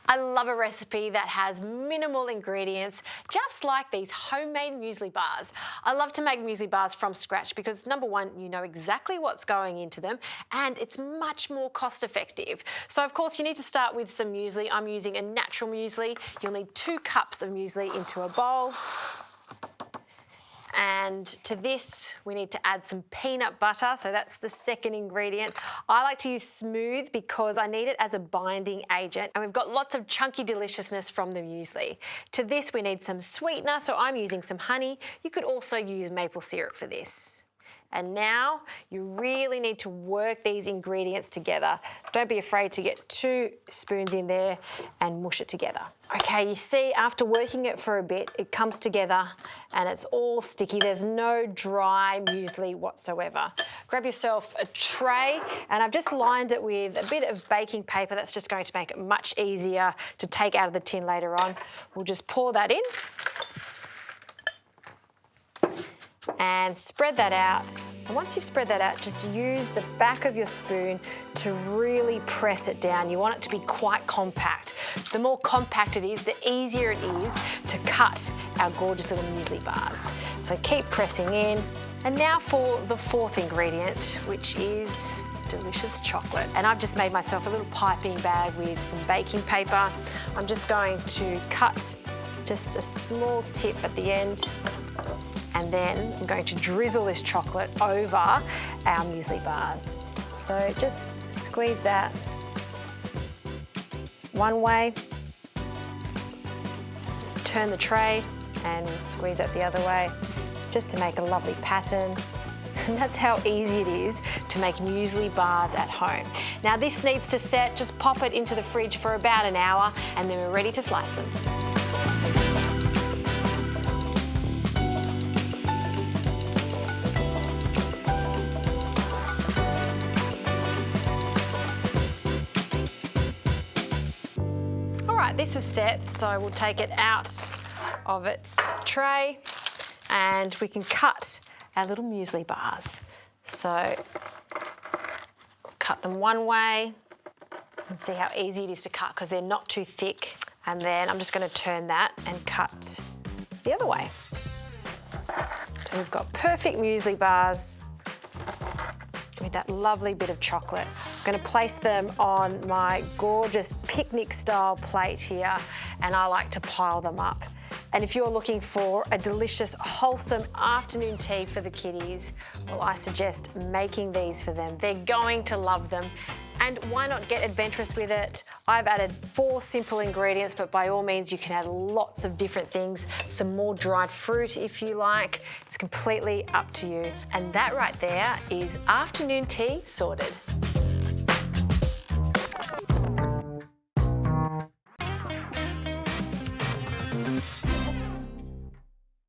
I love a recipe that has minimal ingredients, just like these homemade muesli bars. I love to make muesli bars from scratch because number one, you know exactly what's going into them and it's much more cost effective. So of course you need to start with some muesli. I'm using a natural muesli. You'll need 2 cups of muesli into a bowl. And to this, we need to add some peanut butter, so that's the second ingredient. I like to use smooth because I need it as a binding agent, and we've got lots of chunky deliciousness from the muesli. To this, we need some sweetener, so I'm using some honey. You could also use maple syrup for this. And now you really need to work these ingredients together. Don't be afraid to get 2 spoons in there and mush it together. Okay, you see, after working it for a bit, it comes together and it's all sticky. There's no dry muesli whatsoever. Grab yourself a tray, and I've just lined it with a bit of baking paper. That's just going to make it much easier to take out of the tin later on. We'll just pour that in and spread that out. And once you've spread that out, just use the back of your spoon to really press it down. You want it to be quite compact. The more compact it is, the easier it is to cut our gorgeous little muesli bars. So keep pressing in. And now for the 4th ingredient, which is delicious chocolate. And I've just made myself a little piping bag with some baking paper. I'm just going to cut just a small tip at the end, and then I'm going to drizzle this chocolate over our muesli bars. So just squeeze that one way, turn the tray, and we'll squeeze it the other way, just to make a lovely pattern. And that's how easy it is to make muesli bars at home. Now this needs to set, just pop it into the fridge for about an hour, and then we're ready to slice them. This is set, so we'll take it out of its tray and we can cut our little muesli bars. So cut them one way and see how easy it is to cut because they're not too thick. And then I'm just going to turn that and cut the other way. So we've got perfect muesli bars with that lovely bit of chocolate. I'm going to place them on my gorgeous picnic style plate here, and I like to pile them up. And if you're looking for a delicious, wholesome afternoon tea for the kiddies, well, I suggest making these for them. They're going to love them. And why not get adventurous with it? I've added 4 simple ingredients, but by all means you can add lots of different things, some more dried fruit if you like. It's completely up to you. And that right there is afternoon tea sorted.